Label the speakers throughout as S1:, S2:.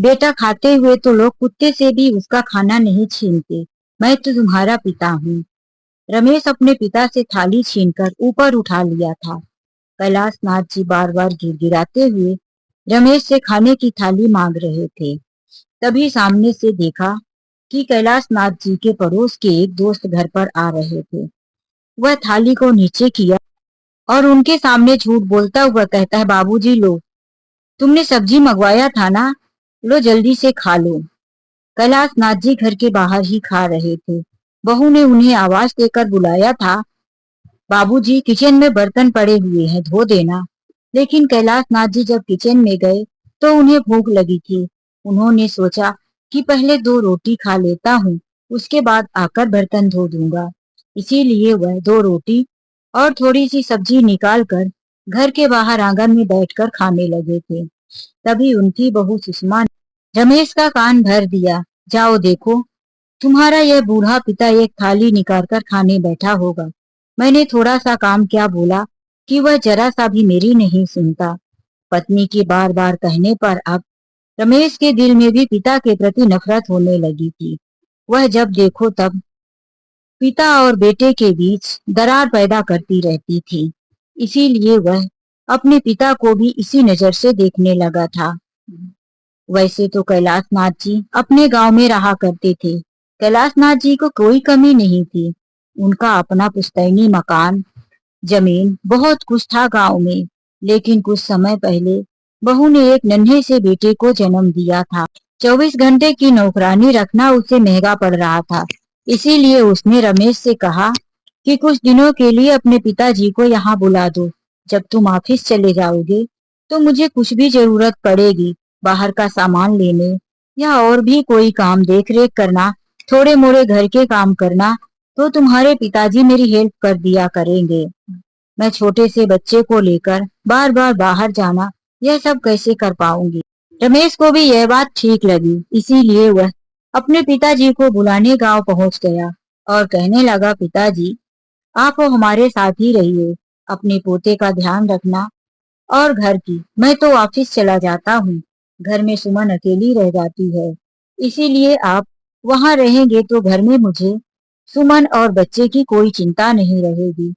S1: बेटा खाते हुए तो लोग कुत्ते से भी उसका खाना नहीं छीनते। मैं तो तुम्हारा पिता हूँ। रमेश अपने पिता से थाली छीनकर ऊपर उठा लिया था। कैलाश नाथ जी बार बार गिड़गिड़ाते हुए रमेश से खाने की थाली मांग रहे थे। तभी सामने से देखा कि कैलाश नाथ जी के पड़ोस के एक दोस्त घर पर आ रहे थे। वह थाली को नीचे किया और उनके सामने झूठ बोलता हुआ कहता है, बाबूजी लो, तुमने सब्जी मंगवाया था ना, लो जल्दी से खा लो। कैलाश नाथ जी घर के बाहर ही खा रहे थे। बहू ने उन्हें आवाज देकर बुलाया था, बाबूजी किचन में बर्तन पड़े हुए हैं, धो देना। लेकिन कैलाश नाथ जी जब किचन में गए तो उन्हें भूख लगी थी। उन्होंने सोचा कि पहले 2 रोटी खा लेता हूँ, उसके बाद आकर बर्तन धो दूंगा। इसीलिए वह 2 रोटी और थोड़ी सी सब्जी निकाल कर घर के बाहर आंगन में बैठकर खाने लगे थे। तभी उनकी बहू सुषमा ने रमेश का कान भर दिया, जाओ देखो, तुम्हारा यह बूढ़ा पिता एक थाली निकाल कर खाने बैठा होगा। मैंने थोड़ा सा काम क्या बोला कि वह जरा सा भी मेरी नहीं सुनता। पत्नी के बार बार कहने पर अब रमेश के दिल में भी पिता के प्रति नफरत होने लगी थी। वह जब देखो तब पिता और बेटे के बीच दरार पैदा करती रहती थी। इसीलिए वह अपने पिता को भी इसी नजर से देखने लगा था। वैसे तो कैलाश नाथ जी अपने गांव में रहा करते थे। कैलाश नाथ जी को कोई कमी नहीं थी। उनका अपना पुश्तैनी मकान, जमीन, बहुत कुछ था गांव में। लेकिन कुछ समय पहले बहू ने एक नन्हे से बेटे को जन्म दिया था। 24 घंटे की नौकरानी रखना उसे महंगा पड़ रहा था। इसीलिए उसने रमेश से कहा कि कुछ दिनों के लिए अपने पिताजी को यहाँ बुला दो। जब तुम ऑफिस चले जाओगे तो मुझे कुछ भी जरूरत पड़ेगी, बाहर का सामान लेने या और भी कोई काम, देख रेख करना, थोड़े मोड़े घर के काम करना, तो तुम्हारे पिताजी मेरी हेल्प कर दिया करेंगे। मैं छोटे से बच्चे को लेकर बार बार बाहर जाना, यह सब कैसे कर पाऊंगी। रमेश को भी यह बात ठीक लगी। इसीलिए वह अपने पिताजी को बुलाने गांव पहुंच गया और कहने लगा, पिताजी आप वो हमारे साथ ही रहिए, अपने पोते का ध्यान रखना और घर की। मैं तो ऑफिस चला जाता हूँ, घर में सुमन अकेली रह जाती है। इसीलिए आप वहां रहेंगे तो घर में मुझे, सुमन और बच्चे की कोई चिंता नहीं रहेगी।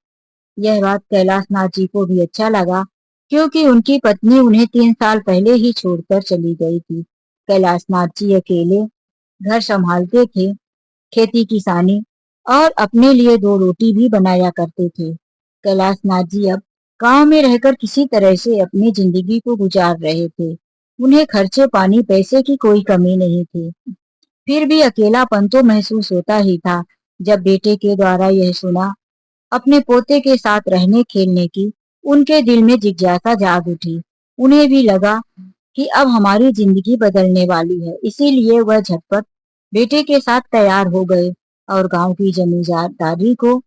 S1: यह बात कैलाश नाथ जी को भी अच्छा लगा, क्योंकि उनकी पत्नी उन्हें 3 साल पहले ही छोड़कर चली गई थी। कैलाश नाथ जी अकेले घर संभालते थे, खेती किसानी और अपने लिए 2 रोटी भी बनाया करते थे। कैलाश नाथ जी अब गांव में रहकर किसी तरह से अपनी जिंदगी को गुजार रहे थे। उन्हें खर्चे पानी पैसे की कोई कमी नहीं थी। फिर भी अकेलापन तो महसूस होता ही था। जब बेटे के द्वारा यह सुना अपने पोते के साथ रहने खेलने की, उनके दिल में जिज्ञासा जाग उठी। उन्हें भी लगा कि अब हमारी जिंदगी बदलने वाली है। इसीलिए वह झटपट बेटे के साथ तैयार हो गए और गांव की जमींदारी को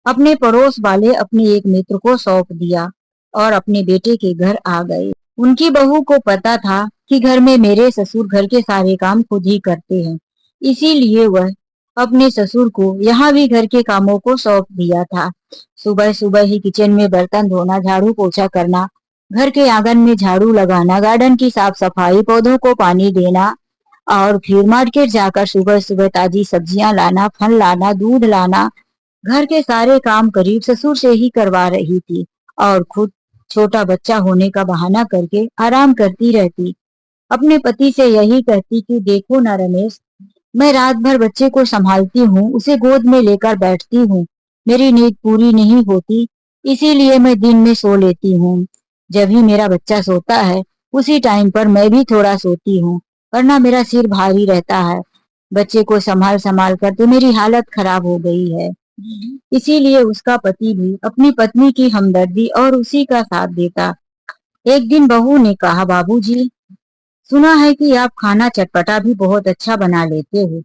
S1: अपने पड़ोस वाले अपने एक मित्र को सौंप दिया और अपने बेटे के घर आ गए। उनकी बहू को पता था कि घर में मेरे ससुर घर के सारे काम खुद ही करते हैं। इसीलिए वह अपने ससुर को यहाँ भी घर के कामों को सौंप दिया था। सुबह सुबह ही किचन में बर्तन धोना, झाड़ू पोछा करना, घर के आंगन में झाड़ू लगाना, गार्डन की साफ सफाई, पौधों को पानी देना और फिर मार्केट जाकर सुबह सुबह ताजी सब्जियां लाना, फल लाना, दूध लाना, घर के सारे काम करीब ससुर से ही करवा रही थी और खुद छोटा बच्चा होने का बहाना करके आराम करती रहती। अपने पति से यही कहती कि देखो ना रमेश, मैं रात भर बच्चे को संभालती हूँ, उसे गोद में लेकर बैठती हूँ, मेरी नींद पूरी नहीं होती, इसीलिए मैं दिन में सो लेती हूँ। जब ही मेरा बच्चा सोता है उसी टाइम पर मैं भी थोड़ा सोती हूँ, वरना मेरा सिर भारी रहता है। बच्चे को संभाल संभाल कर तो मेरी हालत खराब हो गई है। इसीलिए उसका पति भी अपनी पत्नी की हमदर्दी और उसी का साथ देता। एक दिन बहू ने कहा, बाबूजी सुना है कि आप खाना चटपटा भी बहुत अच्छा बना लेते हो।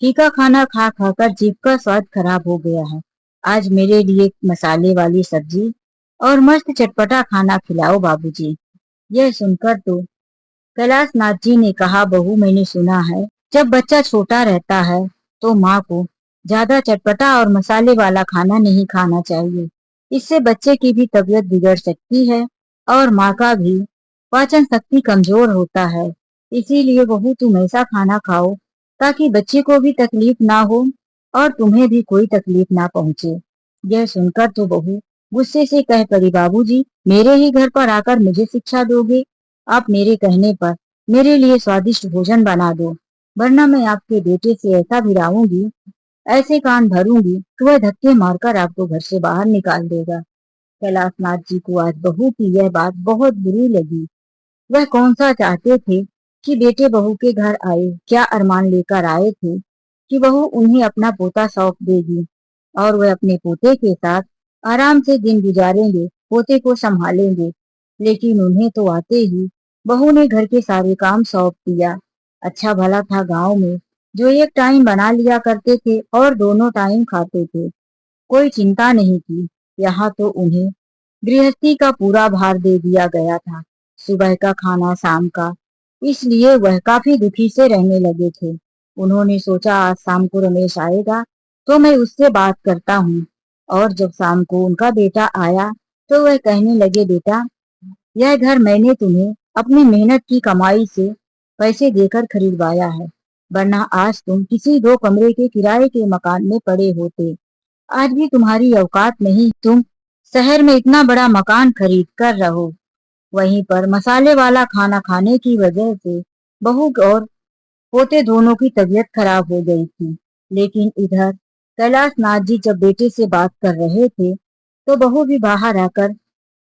S1: फीका खाना खा खाकर जीभ का स्वाद खराब हो गया है। आज मेरे लिए मसाले वाली सब्जी और मस्त चटपटा खाना खिलाओ बाबूजी। यह सुनकर तो कैलाश नाथ जी ने कहा, बहू मैंने सुना है जब बच्चा छोटा रहता है तो माँ को ज्यादा चटपटा और मसाले वाला खाना नहीं खाना चाहिए। इससे बच्चे की भी तबीयत बिगड़ सकती है और माँ का भी पाचन शक्ति कमजोर होता है। इसीलिए बहू तुम ऐसा खाना खाओ ताकि बच्चे को भी तकलीफ ना हो और तुम्हें भी कोई तकलीफ ना पहुंचे। यह सुनकर तो बहू गुस्से से कह पड़ी, बाबूजी मेरे ही घर पर आकर मुझे शिक्षा दोगे? आप मेरे कहने पर मेरे लिए स्वादिष्ट भोजन बना दो, वरना मैं आपके बेटे से ऐसा भिड़ाऊंगी, ऐसे कान भरूंगी कि वह धक्के मारकर आपको घर से बाहर निकाल देगा। कैलाशनाथ जी को आज बहू की यह बात बहुत बुरी लगी। वह कौन सा चाहते थे कि बेटे बहू के घर आए, क्या अरमान लेकर आए थे कि बहू उन्हें अपना पोता सौंप देगी और वह अपने पोते के साथ आराम से दिन गुजारेंगे, पोते को संभालेंगे। लेकिन उन्हें तो आते ही बहू ने घर के सारे काम सौंप दिया। अच्छा भला था गांव में जो एक टाइम बना लिया करते थे और दोनों टाइम खाते थे, कोई चिंता नहीं थी। यहाँ तो उन्हें गृहस्थी का पूरा भार दे दिया गया था, सुबह का खाना शाम का। इसलिए वह काफी दुखी से रहने लगे थे। उन्होंने सोचा आज शाम को रमेश आएगा तो मैं उससे बात करता हूँ। और जब शाम को उनका बेटा आया तो वह कहने लगे, बेटा यह घर मैंने तुम्हें अपनी मेहनत की कमाई से पैसे देकर खरीदवाया है, वरना आज तुम किसी दो कमरे के किराए के मकान में पड़े होते। आज भी तुम्हारी औकात नहीं, तुम शहर में इतना बड़ा मकान खरीद कर रहो। वहीं पर मसाले वाला खाना खाने की वजह से बहू और पोते दोनों की तबीयत खराब हो गई थी। लेकिन इधर कैलाश नाथ जी जब बेटे से बात कर रहे थे तो बहू भी बाहर आकर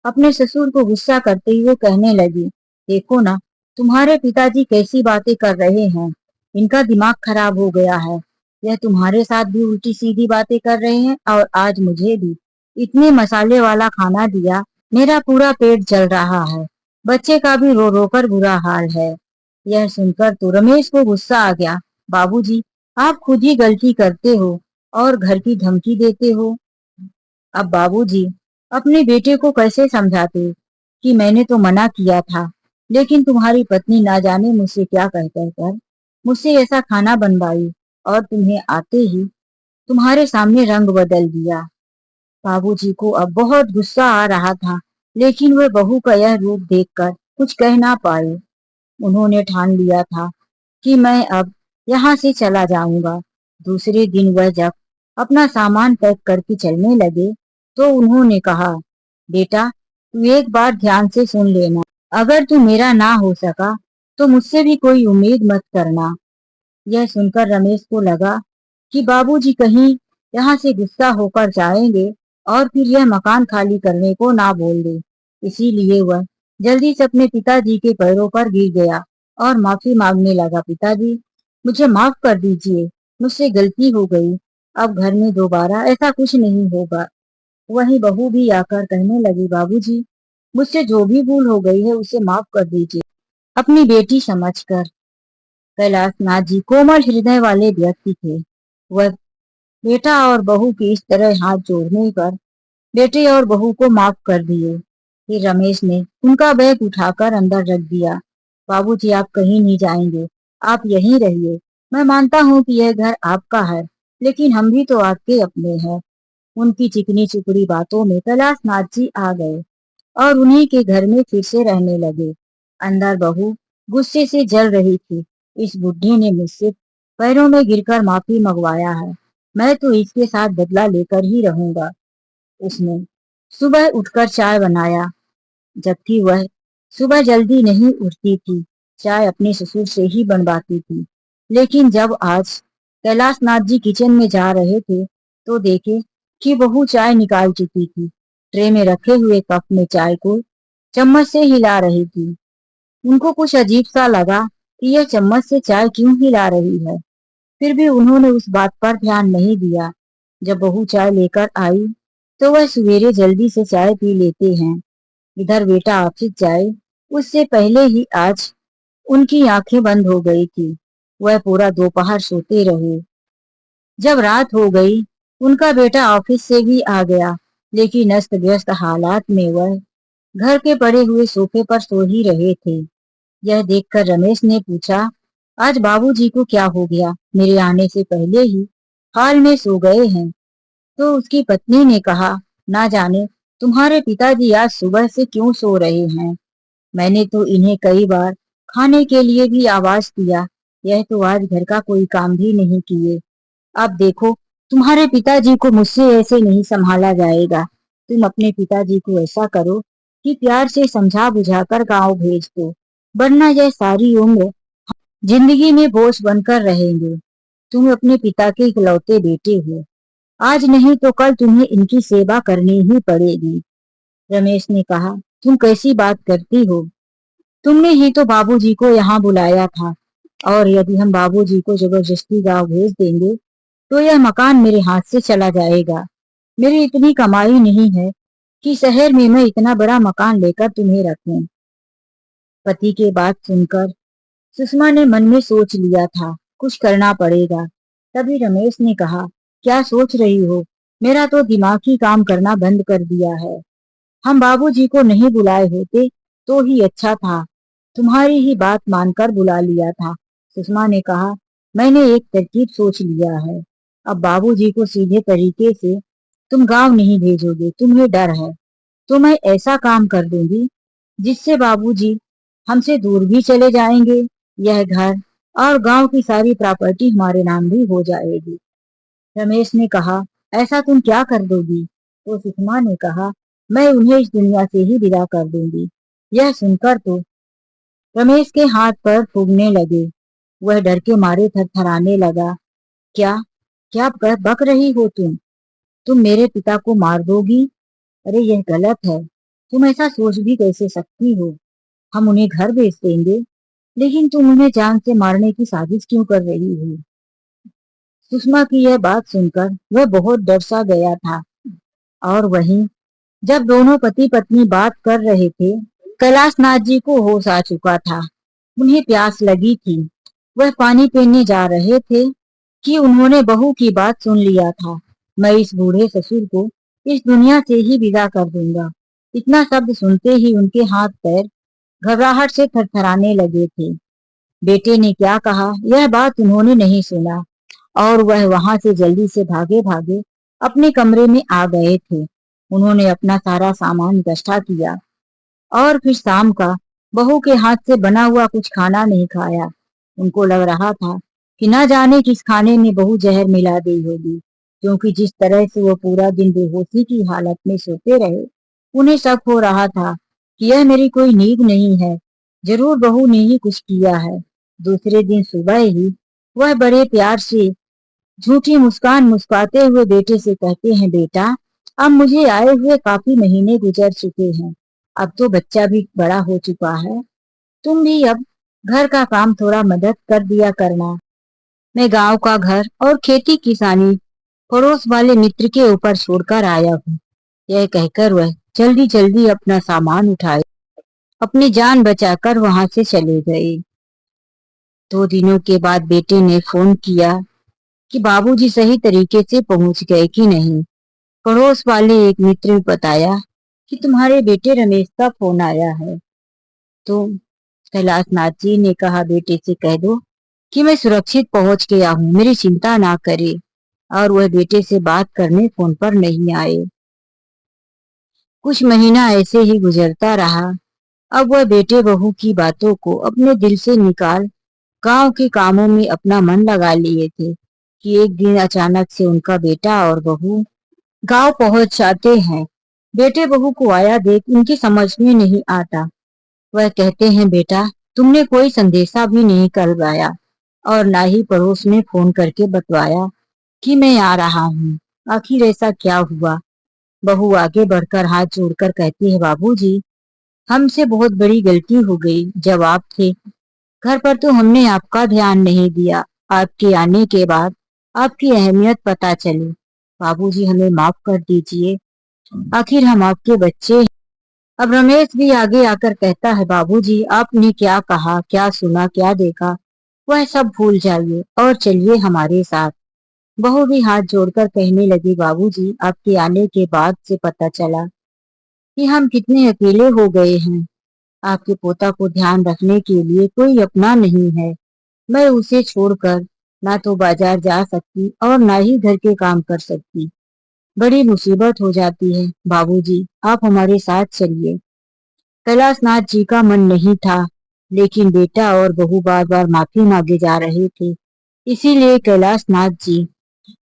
S1: अपने ससुर को गुस्सा करते हुए कहने लगी, देखो ना तुम्हारे पिताजी कैसी बातें कर रहे हैं, इनका दिमाग खराब हो गया है। यह तुम्हारे साथ भी उल्टी सीधी बातें कर रहे हैं और आज मुझे भी इतने मसाले वाला खाना दिया, मेरा पूरा पेट जल रहा है, बच्चे का भी रो रो कर बुरा हाल है। यह सुनकर तो रमेश को गुस्सा आ गया, बाबूजी आप खुद ही गलती करते हो और घर की धमकी देते हो। अब बाबूजी अपने बेटे को कैसे समझाते कि मैंने तो मना किया था, लेकिन तुम्हारी पत्नी ना जाने मुझसे क्या कह कर मुझसे ऐसा खाना बनवाई और तुम्हें आते ही तुम्हारे सामने रंग बदल दिया। बाबूजी को अब बहुत गुस्सा आ रहा था, लेकिन वे बहू का यह रूप देखकर कुछ कह ना पाए। उन्होंने ठान लिया था कि मैं अब यहाँ से चला जाऊंगा। दूसरे दिन वह जब अपना सामान पैक करके चलने लगे तो उन्होंने कहा, बेटा तू एक बार ध्यान से सुन लेना, अगर तू मेरा ना हो सका तो मुझसे भी कोई उम्मीद मत करना। यह सुनकर रमेश को लगा कि बाबूजी कहीं यहाँ से गुस्सा होकर जाएंगे और फिर यह मकान खाली करने को ना बोल दे। इसीलिए वह जल्दी से अपने पिताजी के पैरों पर गिर गया और माफी मांगने लगा, पिताजी मुझे माफ कर दीजिए, मुझसे गलती हो गई, अब घर में दोबारा ऐसा कुछ नहीं होगा। वही बहू भी आकर कहने लगी, बाबूजी मुझसे जो भी भूल हो गई है उसे माफ कर दीजिए, अपनी बेटी समझकर। कैलाश नाथ जी कोमल हृदय वाले व्यक्ति थे। वह बेटा और बहू की इस तरह हाथ जोड़ने पर बेटे और बहू को माफ कर दिए। फिर रमेश ने उनका बैग उठाकर अंदर रख दिया। बाबूजी आप कहीं नहीं जाएंगे, आप यहीं रहिए। मैं मानता हूँ कि यह घर आपका है, लेकिन हम भी तो आपके अपने हैं। उनकी चिकनी चुपड़ी बातों में कैलाश नाथ जी आ गए और उन्हीं के घर में फिर से रहने लगे। अंदर बहू गुस्से से जल रही थी, इस बुढ़ी ने मुझसे पैरों में गिरकर माफी मंगवाया है, मैं तो इसके साथ बदला लेकर ही रहूंगा। उसने सुबह उठकर चाय बनाया, जबकि वह सुबह जल्दी नहीं उठती थी, चाय अपने ससुर से ही बनवाती थी। लेकिन जब आज कैलाश नाथ जी किचन में जा रहे थे तो देखे कि बहू चाय निकाल चुकी थी, ट्रे में रखे हुए कप में चाय को चम्मच से हिला रही थी। उनको कुछ अजीब सा लगा कि यह चम्मच से चाय क्यों हिला रही है, फिर भी उन्होंने उस बात पर ध्यान नहीं दिया। जब बहू चाय लेकर आई तो वह सवेरे जल्दी से चाय पी लेते हैं। इधर बेटा ऑफिस जाए उससे पहले ही आज उनकी आंखें बंद हो गई थी। वह पूरा दोपहर सोते रहे। जब रात हो गई उनका बेटा ऑफिस से भी आ गया, लेकिन अस्त व्यस्त हालात में वह घर के पड़े हुए सोफे पर सो ही रहे थे। यह देखकर रमेश ने पूछा, आज बाबूजी को क्या हो गया, मेरे आने से पहले ही हाल में सो गए हैं। तो उसकी पत्नी ने कहा, ना जाने तुम्हारे पिताजी आज सुबह से क्यों सो रहे हैं, मैंने तो इन्हें कई बार खाने के लिए भी आवाज दिया। यह तो आज घर का कोई काम भी नहीं किए। अब देखो, तुम्हारे पिताजी को मुझसे ऐसे नहीं संभाला जाएगा। तुम अपने पिताजी को ऐसा करो कि प्यार से समझा बुझाकर गांव भेज दो, वरना यह सारी उम्र जिंदगी में बोझ बनकर रहेंगे। तुम अपने पिता के इकलौते बेटे हो। आज नहीं तो कल तुम्हें इनकी सेवा करनी ही पड़ेगी। रमेश ने कहा, तुम कैसी बात करती हो? तुमने ही तो बाबूजी को यहाँ बुलाया था, और यदि हम बाबूजी को जबरदस्ती गांव भेज देंगे तो यह मकान मेरे हाथ से चला जाएगा। मेरी इतनी कमाई नहीं है कि शहर में मैं इतना बड़ा मकान लेकर तुम्हें रखूं। पति के बात सुनकर सुषमा ने मन में सोच लिया था, कुछ करना पड़ेगा। तभी रमेश ने कहा, क्या सोच रही हो? मेरा तो दिमाग ही काम करना बंद कर दिया है। हम बाबूजी को नहीं बुलाए होते तो ही अच्छा था। तुम्हारी ही बात मानकर बुला लिया था। सुषमा ने कहा, मैंने एक तरकीब सोच लिया है। अब बाबूजी को सीधे तरीके से तुम गांव नहीं भेजोगे, तुम्हें डर है। तो मैं ऐसा काम कर दूंगी जिससे बाबूजी हमसे दूर भी चले जाएंगे। यह घर और गांव की सारी प्रॉपर्टी हमारे नाम भी हो जाएगी। रमेश ने कहा, ऐसा तुम क्या कर दोगी? तो सुषमा ने कहा, मैं उन्हें इस दुनिया से ही विदा कर दूंगी। यह सुनकर तो रमेश के हाथ पर फूगने लगे। वह डर के मारे थरथराने लगा। क्या क्या बक रही हो तुम मेरे पिता को मार दोगी? अरे यह गलत है। तुम ऐसा सोच भी कैसे सकती हो? हम उन्हें घर भेज देंगे, लेकिन तुम उन्हें जान से मारने की साजिश क्यों कर रही हो? सुषमा की यह बात सुनकर वह बहुत डर सा गया था। और वहीं जब दोनों पति पत्नी बात कर रहे थे, कैलाश नाथ जी को होश आ चुका था। उन्हें प्यास लगी थी। वह पानी पीने जा रहे थे कि उन्होंने बहू की बात सुन लिया था। मैं इस बूढ़े ससुर को इस दुनिया से ही विदा कर दूंगा। इतना शब्द सुनते ही उनके हाथ पैर घबराहट से थरथराने लगे थे। बेटे ने क्या कहा यह बात उन्होंने नहीं सुना, और वह वहां से जल्दी से भागे भागे अपने कमरे में आ गए थे। उन्होंने अपना सारा सामान इकट्ठा किया और फिर शाम का बहू के हाथ से बना हुआ कुछ खाना नहीं खाया। उनको लग रहा था कि न जाने किस खाने में बहू जहर मिला दी होगी, क्योंकि जिस तरह से वो पूरा दिन बेहोशी की हालत में सोते रहे, उन्हें शक हो रहा था कि यह मेरी कोई नींद नहीं है, जरूर बहू ने ही कुछ किया है। दूसरे दिन सुबह ही वह बड़े प्यार से झूठी मुस्कान मुस्कुराते हुए बेटे से कहते हैं, बेटा अब मुझे आए हुए काफी महीने गुजर चुके हैं। अब तो बच्चा भी बड़ा हो चुका है। तुम भी अब घर का काम थोड़ा मदद कर दिया करना। मैं गांव का घर और खेती किसानी पड़ोस वाले मित्र के ऊपर छोड़कर आया हूँ। यह कहकर वह जल्दी जल्दी अपना सामान उठाए अपनी जान बचाकर वहां से चले गए। 2 दिनों के बाद बेटे ने फोन किया कि बाबूजी सही तरीके से पहुंच गए कि नहीं। पड़ोस वाले एक मित्र ने बताया कि तुम्हारे बेटे रमेश का फोन आया है। तो कैलाश नाथ जी ने कहा, बेटे से कह दो कि मैं सुरक्षित पहुंच गया हूँ, मेरी चिंता ना करे। और वह बेटे से बात करने फोन पर नहीं आए। कुछ महीना ऐसे ही गुजरता रहा। अब वह बेटे बहू की बातों को अपने दिल से निकाल गांव के कामों में अपना मन लगा लिए थे कि एक दिन अचानक से उनका बेटा और बहू गांव पहुंच जाते हैं। बेटे बहू को आया देख उनकी समझ में नहीं आता। वह कहते हैं, बेटा तुमने कोई संदेशा भी नहीं करवाया और ना ही पड़ोस में फोन करके बतवाया कि मैं आ रहा हूँ। आखिर ऐसा क्या हुआ? बहू आगे बढ़कर हाथ जोड़कर कहती है, बाबूजी हमसे बहुत बड़ी गलती हो गई। जब आप थे घर पर तो हमने आपका ध्यान नहीं दिया। आपके आने के बाद आपकी अहमियत पता चली। बाबूजी हमें माफ कर दीजिए, आखिर हम आपके बच्चे हैं। अब रमेश भी आगे आकर कहता है, बाबूजी आपने क्या कहा, क्या सुना, क्या देखा, वह सब भूल जाइए और चलिए हमारे साथ। बहू भी हाथ जोड़कर कहने लगी, बाबूजी आपके आने के बाद से पता चला कि हम कितने अकेले हो गए हैं। आपके पोता को ध्यान रखने के लिए कोई अपना नहीं है। मैं उसे छोड़कर ना तो बाजार जा सकती और ना ही घर के काम कर सकती। बड़ी मुसीबत हो जाती है। बाबूजी आप हमारे साथ चलिए। कैलाश नाथ जी का मन नहीं था लेकिन बेटा और बहू बार बार माफी मांगे जा रहे थे। इसीलिए कैलाश नाथ जी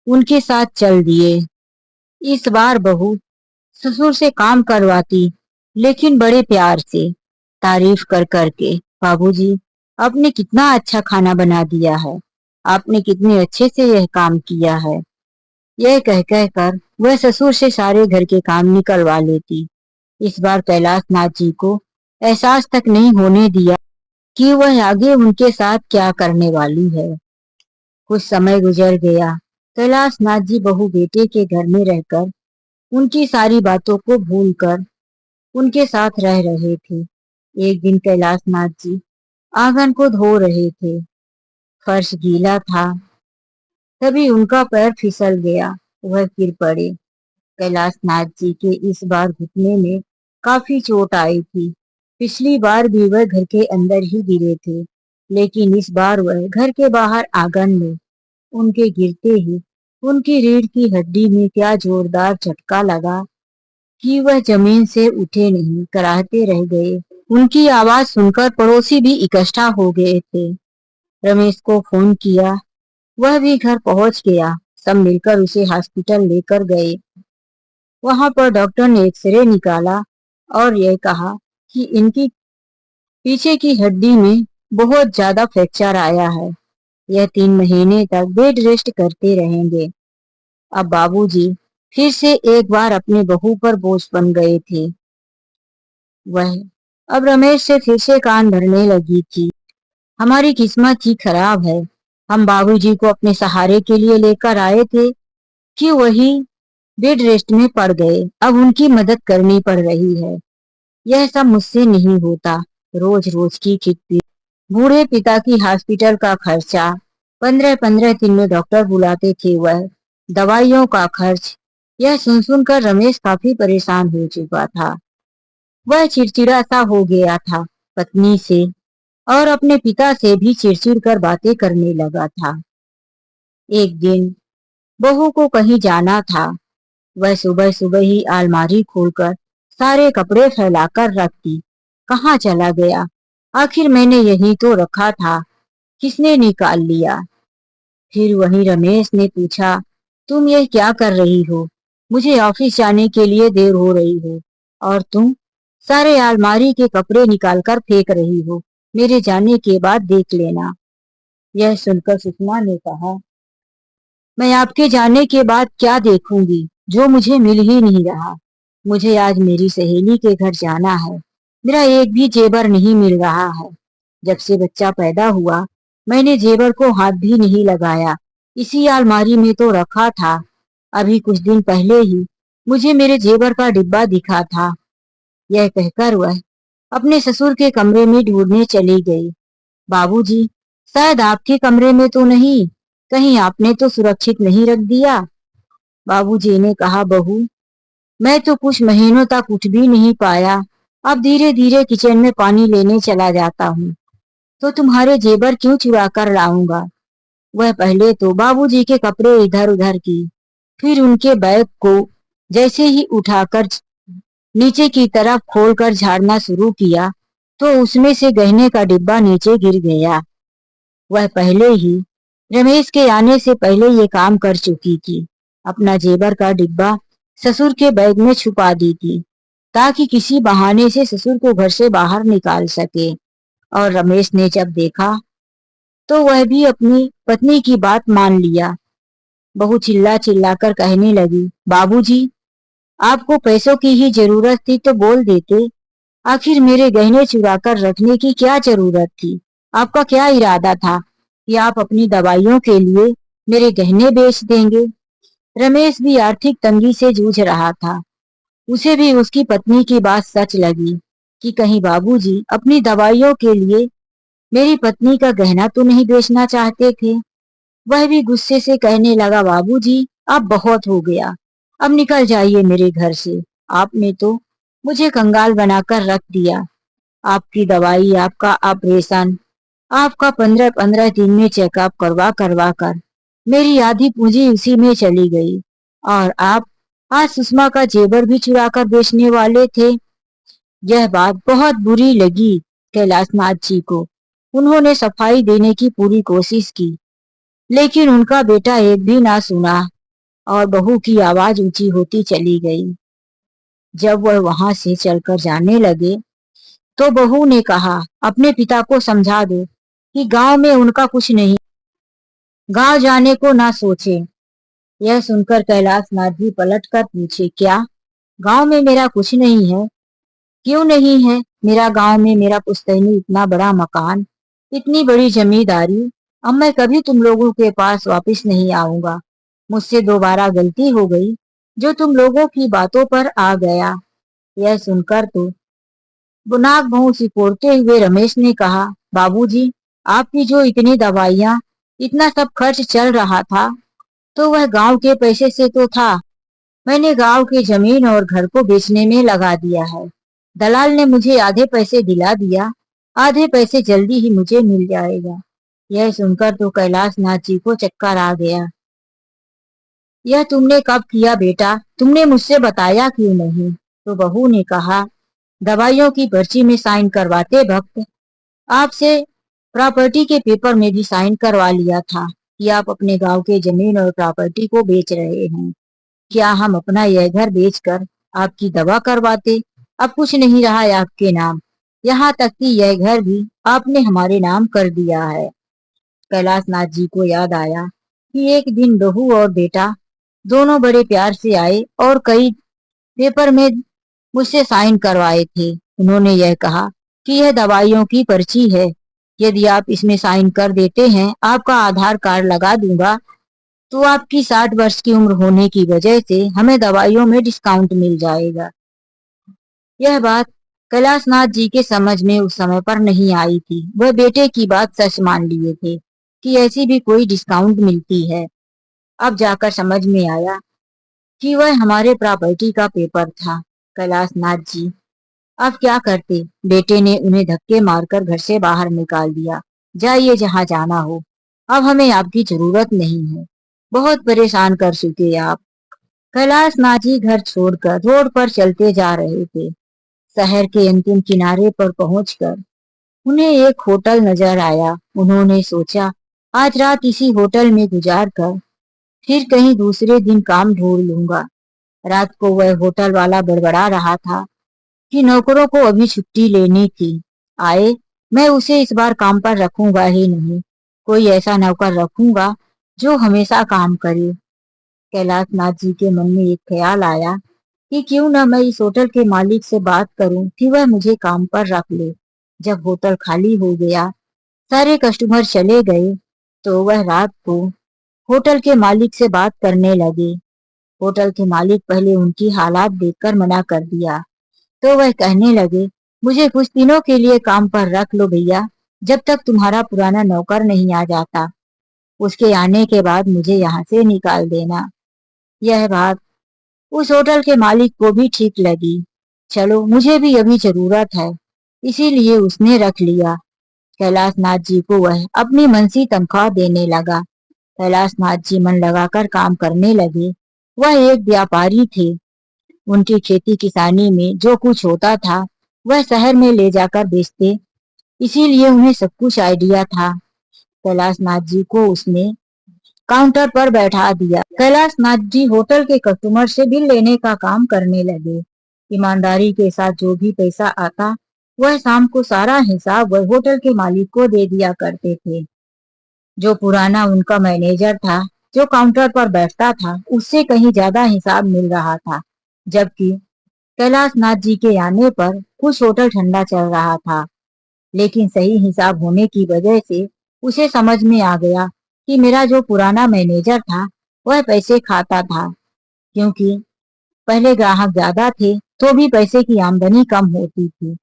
S1: उनके साथ चल दिए। इस बार बहू ससुर से काम करवाती, लेकिन बड़े प्यार से, तारीफ कर करके, बाबूजी आपने कितना अच्छा खाना बना दिया है, आपने कितने अच्छे से यह काम किया है। यह कह कह कर वह ससुर से सारे घर के काम निकलवा लेती। इस बार कैलाश नाथ जी को एहसास तक नहीं होने दिया कि वह आगे उनके साथ क्या करने वाली है। कुछ समय गुजर गया। कैलाश नाथ जी बहू बेटे के घर में रहकर उनकी सारी बातों को भूलकर उनके साथ रह रहे थे। एक दिन कैलाश नाथ जी आंगन को धो रहे थे। फर्श गीला था। तभी उनका पैर फिसल गया। वह गिर पड़े। कैलाश नाथ जी के इस बार घुटने में काफी चोट आई थी। पिछली बार भी वह घर के अंदर ही गिरे थे, लेकिन इस बार वह घर के बाहर आंगन में। उनके गिरते ही उनकी रीढ़ की हड्डी में क्या जोरदार झटका लगा कि वह जमीन से उठे नहीं, कराहते रह गए। उनकी आवाज सुनकर पड़ोसी भी इकट्ठा हो गए थे। रमेश को फोन किया, वह भी घर पहुंच गया। सब मिलकर उसे हॉस्पिटल लेकर गए। वहां पर डॉक्टर ने एक्सरे निकाला और यह कहा कि इनकी पीछे की हड्डी में बहुत ज्यादा फ्रैक्चर आया है। यह 3 महीने तक बेड रेस्ट करते रहेंगे। अब बाबूजी फिर से एक बार अपने बहू पर बोझ बन गए थे। वह अब रमेश से फिर से कान भरने लगी थी। हमारी किस्मत ही खराब है। हम बाबूजी को अपने सहारे के लिए लेकर आए थे कि वही बेड रेस्ट में पड़ गए। अब उनकी मदद करनी पड़ रही है। यह सब मुझसे नहीं होता। रोज रोज की खिटपीट, बूढ़े पिता की हॉस्पिटल का खर्चा, 15-15 दिन में डॉक्टर बुलाते थे वह, दवाइयों का खर्च, यह सुन सुनकर रमेश काफी परेशान हो चुका था। वह चिड़चिड़ा सा हो गया था। पत्नी से और अपने पिता से भी चिड़चिड़ कर बातें करने लगा था। एक दिन बहू को कहीं जाना था। वह सुबह सुबह ही अलमारी खोलकर सारे कपड़े फैलाकर रखती। कहाँ चला गया? आखिर मैंने यही तो रखा था, किसने निकाल लिया? फिर वही रमेश ने पूछा, तुम ये क्या कर रही हो? मुझे ऑफिस जाने के लिए देर हो रही हो और तुम सारे अलमारी के कपड़े निकालकर फेंक रही हो। मेरे जाने के बाद देख लेना। यह सुनकर सुषमा ने कहा, मैं आपके जाने के बाद क्या देखूंगी जो मुझे मिल ही नहीं रहा। मुझे आज मेरी सहेली के घर जाना है। मेरा एक भी जेवर नहीं मिल रहा है। जब से बच्चा पैदा हुआ मैंने जेवर को हाथ भी नहीं लगाया। इसी अलमारी में तो रखा था। अभी कुछ दिन पहले ही मुझे मेरे जेवर का डिब्बा दिखा था। यह कहकर वह अपने ससुर के कमरे में ढूंढने चली गई। बाबूजी, शायद आपके कमरे में तो नहीं, कहीं आपने तो सुरक्षित नहीं रख दिया? बाबूजी ने कहा, बहू मैं तो कुछ महीनों तक उठ भी नहीं पाया। अब धीरे धीरे किचन में पानी लेने चला जाता हूँ, तो तुम्हारे जेबर क्यों चुरा कर लाऊंगा? वह पहले तो बाबूजी के कपड़े इधर उधर की, फिर उनके बैग को जैसे ही उठाकर नीचे की तरफ खोलकर झाड़ना शुरू किया तो उसमें से गहने का डिब्बा नीचे गिर गया। वह पहले ही रमेश के आने से पहले ये काम कर चुकी थी। अपना जेवर का डिब्बा ससुर के बैग में छुपा दी थी ताकि किसी बहाने से ससुर को घर से बाहर निकाल सके। और रमेश ने जब देखा तो वह भी अपनी पत्नी की बात मान लिया। बहू चिल्ला चिल्ला कर कहने लगी, बाबूजी आपको पैसों की ही जरूरत थी तो बोल देते। आखिर मेरे गहने चुरा कर रखने की क्या जरूरत थी? आपका क्या इरादा था कि आप अपनी दवाइयों के लिए मेरे गहने बेच देंगे? रमेश भी आर्थिक तंगी से जूझ रहा था। उसे भी उसकी पत्नी की बात सच लगी कि कहीं बाबूजी अपनी दवाइयों के लिए मेरी पत्नी का गहना तो नहीं बेचना चाहते थे। वह भी गुस्से से कहने लगा, बाबूजी अब बहुत हो गया, अब निकल जाइए मेरे घर से। आपने तो मुझे कंगाल बनाकर रख दिया। आपकी दवाई, आपका ऑपरेशन, आपका 15-15 दिन में चेकअप करवा करवा कर मेरी आधी पूंजी उसी में चली गई। और आप आज सुषमा का जेवर भी चुरा कर बेचने वाले थे। यह बात बहुत बुरी लगी कैलाशनाथ जी को। उन्होंने सफाई देने की पूरी कोशिश की, लेकिन उनका बेटा एक भी ना सुना और बहू की आवाज ऊंची होती चली गई। जब वह वहां से चलकर जाने लगे तो बहू ने कहा, अपने पिता को समझा दो कि गांव में उनका कुछ नहीं, गांव जाने को ना सोचे। यह सुनकर कैलाशनाथ जी पलट कर पूछे, क्या गांव में मेरा कुछ नहीं है? क्यों नहीं है? मेरा गांव में मेरा पुश्तैनी, इतना बड़ा मकान, इतनी बड़ी जमींदारी। अब मैं कभी तुम लोगों के पास वापस नहीं आऊंगा। मुझसे दोबारा गलती हो गई जो तुम लोगों की बातों पर आ गया। यह सुनकर तो नाक भौं सिकोड़ते हुए रमेश ने कहा, बाबूजी, आपकी जो इतनी दवाइयां, इतना सब खर्च चल रहा था, तो वह गांव के पैसे से तो था। मैंने गांव की जमीन और घर को बेचने में लगा दिया है। दलाल ने मुझे आधे पैसे दिला दिया, आधे पैसे जल्दी ही मुझे मिल जाएगा। यह सुनकर तो कैलाशनाथ जी को चक्कर आ गया। यह तुमने कब किया बेटा? तुमने मुझसे बताया क्यों नहीं? तो बहू ने कहा, दवाइयों की पर्ची में साइन करवाते वक्त आपसे प्रॉपर्टी के पेपर में भी साइन करवा लिया था कि आप अपने गांव के जमीन और प्रॉपर्टी को बेच रहे हैं। क्या हम अपना यह घर बेचकर आपकी दवा करवाते? अब कुछ नहीं रहा है आपके नाम, यहाँ तक कि यह घर भी आपने हमारे नाम कर दिया है। कैलाशनाथ जी को याद आया कि एक दिन बहू और बेटा दोनों बड़े प्यार से आए और कई पेपर में मुझसे साइन करवाए थे। उन्होंने यह कहा कि यह दवाइयों की पर्ची है, यदि आप इसमें साइन कर देते हैं, आपका आधार कार्ड लगा दूंगा, तो आपकी 60 वर्ष की उम्र होने की वजह से हमें दवाइयों में डिस्काउंट मिल जाएगा। यह बात कैलाशनाथ जी के समझ में उस समय पर नहीं आई थी। वह बेटे की बात सच मान लिए थे कि ऐसी भी कोई डिस्काउंट मिलती है। अब जाकर समझ में आया कि वह हमारे प्रॉपर्टी का पेपर था। कैलाशनाथ जी अब क्या करते? बेटे ने उन्हें धक्के मारकर घर से बाहर निकाल दिया। जाइए जहां जाना हो, अब हमें आपकी जरूरत नहीं है। बहुत परेशान कर चुके आप। कैलाशनाथ जी घर छोड़कर रोड पर चलते जा रहे थे। शहर के अंतिम किनारे पर पहुंचकर उन्हें एक होटल नजर आया। उन्होंने सोचा, आज रात इसी होटल में गुजार कर फिर कहीं दूसरे दिन काम ढूंढ लूंगा। रात को वह होटल वाला बड़बड़ा रहा था कि नौकरों को अभी छुट्टी लेनी थी। आए, मैं उसे इस बार काम पर रखूंगा ही नहीं। कोई ऐसा नौकर रखूंगा जो हमेशा काम करे। कैलाशनाथ जी के मन में एक ख्याल आया कि क्यों न मैं इस होटल के मालिक से बात करूं कि वह मुझे काम पर रख ले। जब होटल खाली हो गया, सारे कस्टमर चले गए, तो वह रात को होटल के मालिक से बात करने लगे। होटल के मालिक पहले उनकी हालात देखकर मना कर दिया, तो वह कहने लगे, मुझे कुछ दिनों के लिए काम पर रख लो भैया, जब तक तुम्हारा पुराना नौकर नहीं आ जाता। उसके आने के बाद मुझे यहाँ से निकाल देना। यह बात उस होटल के मालिक को भी ठीक लगी। चलो, मुझे भी अभी जरूरत है, इसीलिए उसने रख लिया। कैलाशनाथ जी को वह अपनी मनसी तनख्वाह देने लगा। कैलाशनाथ जी मन लगाकर काम करने लगे। वह एक व्यापारी थे। उनकी खेती किसानी में जो कुछ होता था वह शहर में ले जाकर बेचते, इसीलिए उन्हें सब कुछ आइडिया था। कैलाशनाथ जी को उसने काउंटर पर बैठा दिया। कैलाशनाथ जी होटल के कस्टमर से बिल लेने का काम करने लगे। ईमानदारी के साथ जो भी पैसा आता, वह शाम को सारा हिसाब वह होटल के मालिक को दे दिया करते थे। जो पुराना उनका मैनेजर था, जो काउंटर पर बैठता था, उससे कहीं ज्यादा हिसाब मिल रहा था। जबकि कैलाशनाथ जी के आने पर कुछ होटल ठंडा चल रहा था। लेकिन सही हिसाब होने की वजह से उसे समझ में आ गया कि मेरा जो पुराना मैनेजर था वह पैसे खाता था, क्योंकि पहले ग्राहक ज्यादा थे तो भी पैसे की आमदनी कम होती थी।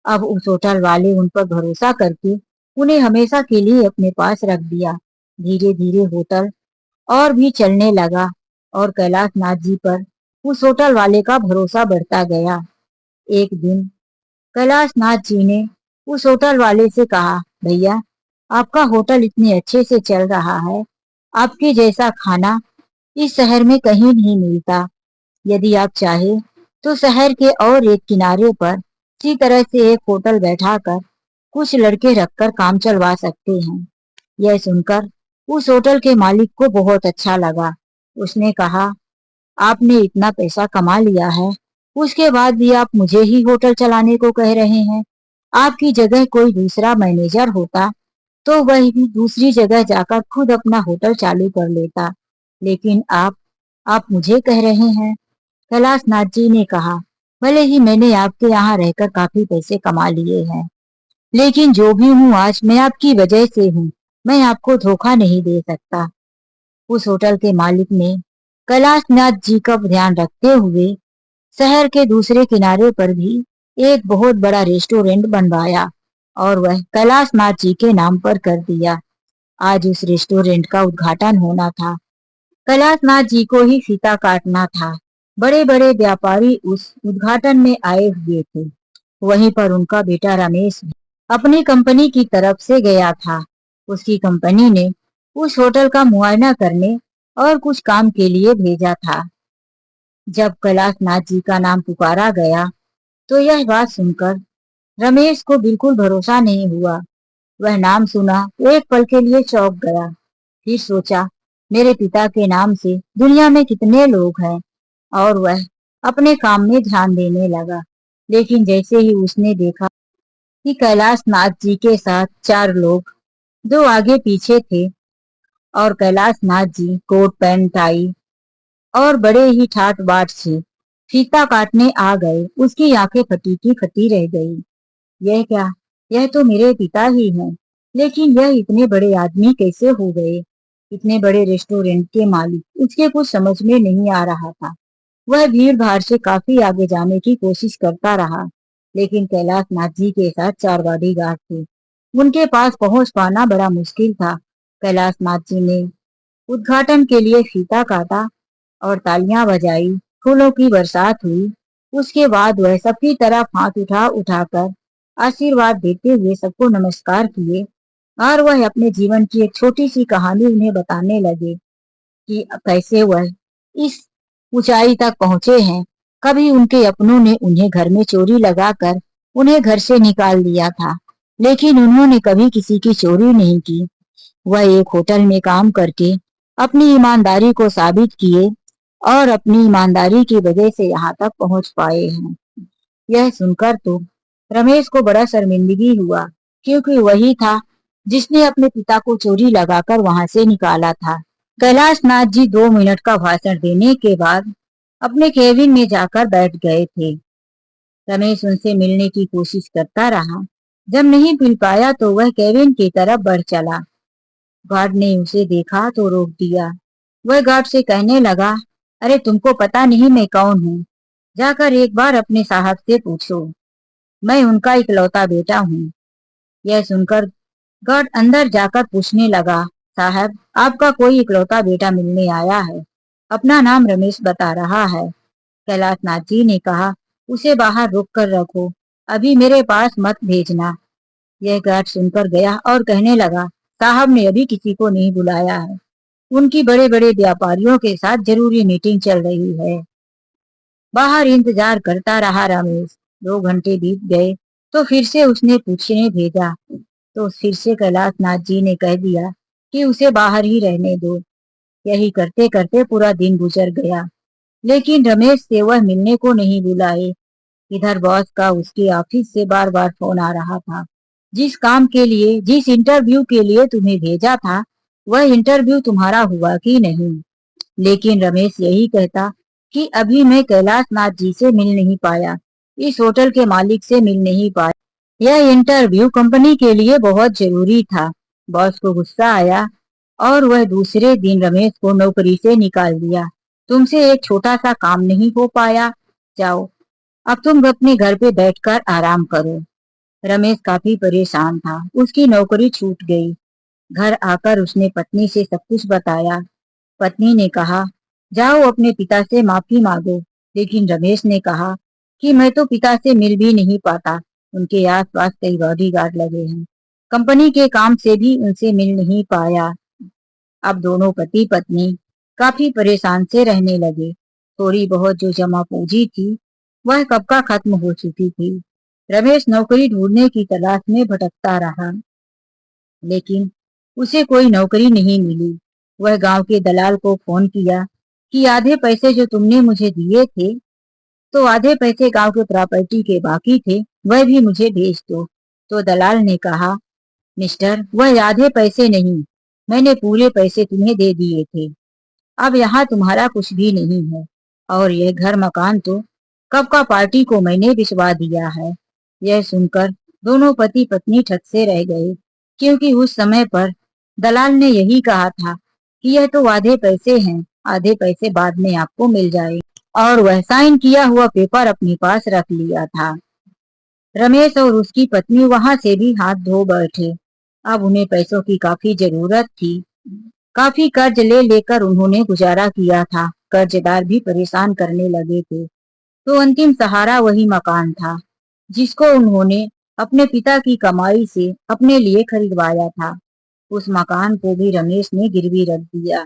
S1: अब उस होटल वाले उन पर भरोसा करके उन्हें हमेशा के लिए अपने पास रख दिया। धीरे धीरे होटल और भी चलने लगा और कैलाशनाथ जी पर उस होटल वाले का भरोसा बढ़ता गया। एक दिन कैलाशनाथ जी ने उस होटल वाले से कहा, भैया, आपका होटल इतने अच्छे से चल रहा है, आपके जैसा खाना इस शहर में कहीं नहीं मिलता। यदि आप चाहे तो शहर के और एक किनारे पर इसी तरह से एक होटल बैठाकर कुछ लड़के रखकर काम चलवा सकते हैं। यह सुनकर उस होटल के मालिक को बहुत अच्छा लगा। उसने कहा, आपने इतना पैसा कमा लिया है, उसके बाद भी आप मुझे ही होटल चलाने को कह रहे हैं। आपकी जगह कोई दूसरा मैनेजर होता तो वह भी दूसरी जगह जाकर खुद अपना होटल चालू कर लेता, लेकिन आप मुझे कह रहे हैं। कैलाश नाथ जी ने कहा, भले ही मैंने आपके यहाँ रहकर काफी पैसे कमा लिए हैं, लेकिन जो भी हूँ आज मैं आपकी वजह से हूँ। मैं आपको धोखा नहीं दे सकता। उस होटल के मालिक ने कैलाश नाथ जी का ध्यान रखते हुए शहर के दूसरे किनारे पर भी एक बहुत बड़ा रेस्टोरेंट बनवाया और वह कैलाश नाथ जी के नाम पर कर दिया। आज उस रेस्टोरेंट का उद्घाटन होना था। कैलाश नाथ जी को ही फीता काटना था। बड़े बड़े व्यापारी उस उद्घाटन में आए हुए थे। वहीं पर उनका बेटा रमेश भी अपनी कंपनी की तरफ से गया था। उसकी कंपनी ने उस होटल का मुआयना करने और कुछ काम के लिए भेजा था। जब कैलाश नाथ जी का नाम पुकारा गया तो यह बात सुनकर रमेश को बिल्कुल भरोसा नहीं हुआ। वह नाम सुना तो एक पल के लिए चौंक गया। फिर सोचा, मेरे पिता के नाम से दुनिया में कितने लोग हैं, और वह अपने काम में ध्यान देने लगा। लेकिन जैसे ही उसने देखा कि कैलाश नाथ जी के साथ चार लोग, दो आगे पीछे थे, और Kailash Nath ji coat pant tie और बड़े ही ठाट बाट से फीता काटने आ गए, उसकी आंखें फटी की फटी रह गई। यह क्या? यह तो मेरे पिता ही हैं, लेकिन यह इतने बड़े आदमी कैसे हो गए? इतने बड़े रेस्टोरेंट के मालिक, उसके कुछ समझ में नहीं आ रहा था। वह भीड़ भाड़ से काफी आगे जाने की कोशिश करता रहा, लेकिन कैलाश नाथ जी के साथ चार बॉडीगार्ड थे। उनके पास पहुंच पाना बड़ा मुश्किल था। कैलाश नाथ जी ने उद्घाटन के लिए फीता काटा और तालियां बजाई, फूलों की बरसात हुई। उसके बाद वह सबकी तरफ हाथ उठा उठाकर आशीर्वाद देते हुए सबको नमस्कार किए, और वह अपने जीवन की एक छोटी सी कहानी उन्हें बताने लगे कि कैसे वह इस ऊंचाई तक पहुंचे हैं। कभी उनके अपनों ने उन्हें घर में चोरी लगाकर उन्हें घर से निकाल दिया था, लेकिन उन्होंने कभी किसी की चोरी नहीं की। वह एक होटल में काम करके अपनी ईमानदारी को साबित किए और अपनी ईमानदारी की वजह से यहाँ तक पहुंच पाए हैं। यह सुनकर तो रमेश को बड़ा शर्मिंदगी हुआ, क्योंकि वही था जिसने अपने पिता को चोरी लगाकर वहां से निकाला था। कैलाश नाथ जी 2 मिनट का भाषण देने के बाद अपने केबिन में जाकर बैठ गए थे। रमेश उनसे मिलने की कोशिश करता रहा। जब नहीं मिल पाया तो वह केबिन की तरफ बढ़ चला। गार्ड ने उसे देखा तो रोक दिया। वह गार्ड से कहने लगा, अरे तुमको पता नहीं मैं कौन हूँ? जाकर एक बार अपने साहब से पूछो। मैं उनका इकलौता बेटा हूँ। यह सुनकर गार्ड अंदर जाकर पूछने लगा, साहब आपका कोई इकलौता बेटा मिलने आया है, अपना नाम रमेश बता रहा है। कैलाश नाथ जी ने कहा, उसे बाहर रोक कर रखो, अभी मेरे पास मत भेजना। यह गार्ड सुनकर गया और कहने लगा, साहब ने अभी किसी को नहीं बुलाया है, उनकी बड़े बड़े व्यापारियों के साथ जरूरी मीटिंग चल रही है। बाहर इंतजार करता रहा रमेश। 2 घंटे बीत गए तो फिर से उसने पूछने भेजा, तो फिर से कैलाश नाथ जी ने कह दिया कि उसे बाहर ही रहने दो। यही करते करते पूरा दिन गुजर गया, लेकिन रमेश से वह मिलने को नहीं बुलाए। इधर बॉस का उसके ऑफिस से बार बार फोन आ रहा था, जिस काम के लिए, जिस इंटरव्यू के लिए तुम्हें भेजा था, वह इंटरव्यू तुम्हारा हुआ कि नहीं? लेकिन रमेश यही कहता कि अभी मैं कैलाश नाथ जी से मिल नहीं पाया, इस होटल के मालिक से मिल नहीं पाया। यह इंटरव्यू कंपनी के लिए बहुत जरूरी था। बॉस को गुस्सा आया और वह दूसरे दिन रमेश को नौकरी से निकाल दिया। तुमसे एक छोटा सा काम नहीं हो पाया, जाओ अब तुम अपने घर पे बैठकर आराम करो। रमेश काफी परेशान था, उसकी नौकरी छूट गई। घर आकर उसने पत्नी से सब कुछ बताया। पत्नी ने कहा, जाओ अपने पिता से माफी मांगो। लेकिन रमेश ने कहा कि मैं तो पिता से मिल भी नहीं पाता, उनके आसपास कई बॉडीगार्ड लगे हैं, कंपनी के काम से भी उनसे मिल नहीं पाया। अब दोनों पति पत्नी काफी परेशान से रहने लगे। थोड़ी बहुत जो जमा पूंजी थी वह कब का खत्म हो चुकी थी। रमेश नौकरी ढूंढने की तलाश में भटकता रहा, लेकिन उसे कोई नौकरी नहीं मिली। वह गांव के दलाल को फोन किया कि आधे पैसे जो तुमने मुझे दिए थे, तो आधे पैसे गांव के प्रॉपर्टी के बाकी थे, वह भी मुझे भेज दो। तो दलाल ने कहा, मिस्टर, वह आधे पैसे नहीं, मैंने पूरे पैसे तुम्हें दे दिए थे। अब यहाँ तुम्हारा कुछ भी नहीं है, और यह घर मकान तो कब का पार्टी को मैंने भिजवा दिया है। यह सुनकर दोनों पति पत्नी ठग से रह गए, क्योंकि उस समय पर दलाल ने यही कहा था कि यह तो आधे पैसे हैं, आधे पैसे बाद में आपको मिल जाए, और वह साइन किया हुआ पेपर अपने पास रख लिया था। रमेश और उसकी पत्नी वहां से भी हाथ धो बैठे। अब उन्हें पैसों की काफी जरूरत थी। काफी कर्ज ले लेकर उन्होंने गुजारा किया था। कर्जदार भी परेशान करने लगे थे, तो अंतिम सहारा वही मकान था, जिसको उन्होंने अपने पिता की कमाई से अपने लिए खरीदवाया था। उस मकान को भी रमेश ने गिरवी रख दिया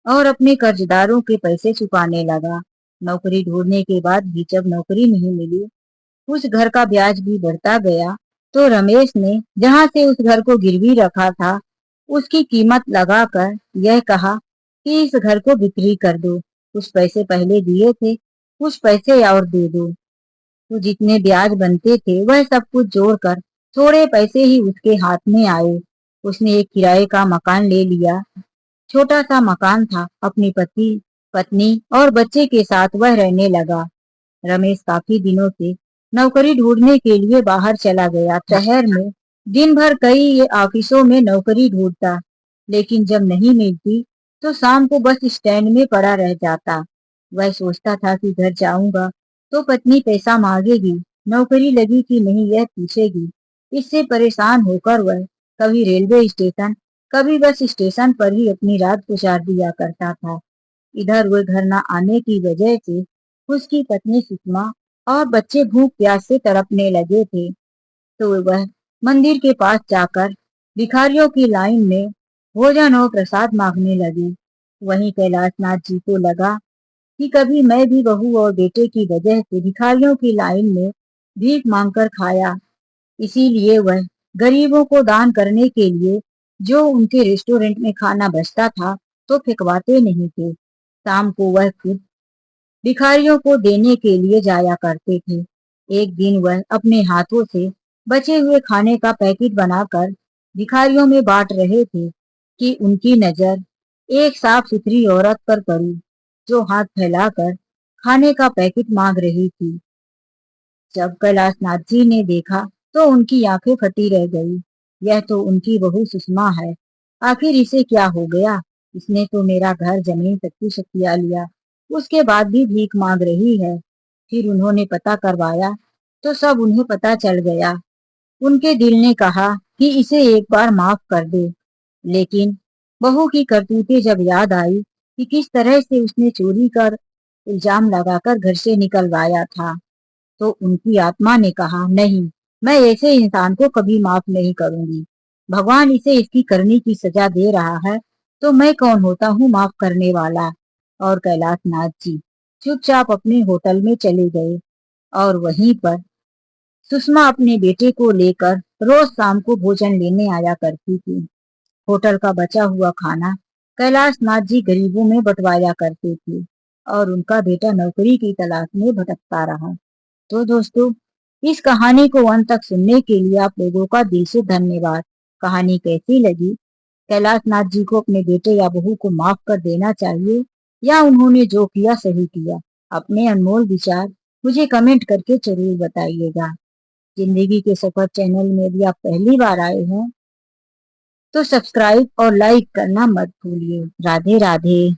S1: और अपने कर्जदारों के पैसे चुकाने लगा। नौकरी ढूंढने के बाद भी जब नौकरी नहीं मिली, उस घर का ब्याज भी बढ़ता गया, तो रमेश ने जहां से उस घर को गिरवी रखा था, उसकी कीमत लगाकर यह कहा कि इस घर को बिक्री कर दो। कुछ पैसे पहले दिए थे, कुछ पैसे और दे दो। तो जितने ब्याज बनते थे वह सब कुछ जोड़कर थोड़े पैसे ही उसके हाथ में आए। उसने एक किराए का मकान ले लिया। छोटा सा मकान था। अपनी पति पत्नी और बच्चे के साथ वह रहने लगा। रमेश काफी दिनों से नौकरी ढूंढने के लिए बाहर चला गया। शहर में दिन भर कई ऑफिसों में नौकरी ढूंढता, लेकिन जब नहीं मिलती तो शाम को बस स्टैंड में पड़ा रह जाता। वह सोचता था कि घर जाऊंगा तो पत्नी पैसा मांगेगी, नौकरी लगी कि नहीं यह पूछेगी। इससे परेशान होकर वह कभी रेलवे स्टेशन, कभी बस स्टेशन पर ही अपनी रात गुजार दिया करता था। इधर वह घर न आने की वजह से उसकी पत्नी सुषमा और बच्चे भूख प्यास से तड़पने लगे थे, तो वह मंदिर के पास जाकर भिखारियों की लाइन में भोजन और प्रसाद मांगने लगी। वहीं कैलाशनाथ जी को लगा कि कभी मैं भी बहू और बेटे की वजह से भिखारियों की लाइन में भीख मांगकर खाया, इसीलिए वह गरीबों को दान करने के लिए जो उनके रेस्टोरेंट में खाना बचता था तो फेंकवाते नहीं थे। शाम को वह खुद भिखारियों को देने के लिए जाया करते थे। एक दिन वह अपने हाथों से बचे हुए खाने का पैकेट बनाकर भिखारियों में बांट रहे थे कि उनकी नजर एक साफ सुथरी औरत पर पड़ी, जो हाथ फैलाकर खाने का पैकेट मांग रही थी। जब कैलाशनाथ जी ने देखा तो उनकी आंखें फटी रह गई। यह तो उनकी बहू सुषमा है। आखिर इसे क्या हो गया? इसने तो मेरा घर जमीन तक की शक्तियां लिया, उसके बाद भी भीख मांग रही है। फिर उन्होंने पता करवाया तो सब उन्हें पता चल गया। उनके दिल ने कहा कि इसे एक बार माफ कर दे, लेकिन बहू की करतूतें जब याद आई कि किस तरह से उसने चोरी कर इल्जाम लगाकर घर से निकलवाया था, तो उनकी आत्मा ने कहा, नहीं, मैं ऐसे इंसान को कभी माफ नहीं करूंगी। भगवान इसे इसकी करनी की सजा दे रहा है, तो मैं कौन होता हूँ माफ करने वाला। और कैलाशनाथ जी चुपचाप अपने होटल में चले गए, और वहीं पर सुषमा अपने बेटे को लेकर रोज शाम को भोजन लेने आया करती थी। होटल का बचा हुआ खाना कैलाशनाथ जी गरीबों में बंटवाया करते थे, और उनका बेटा नौकरी की तलाश में भटकता रहा। तो दोस्तों, इस कहानी को अंत तक सुनने के लिए आप लोगों का दिल से धन्यवाद। कहानी कैसी लगी? कैलाशनाथ जी को अपने बेटे या बहू को माफ कर देना चाहिए, या उन्होंने जो किया सही किया? अपने अनमोल विचार मुझे कमेंट करके जरूर बताइएगा। जिंदगी के सफर चैनल में यदि आप पहली बार आए हैं तो सब्सक्राइब और लाइक करना मत भूलिए। राधे राधे।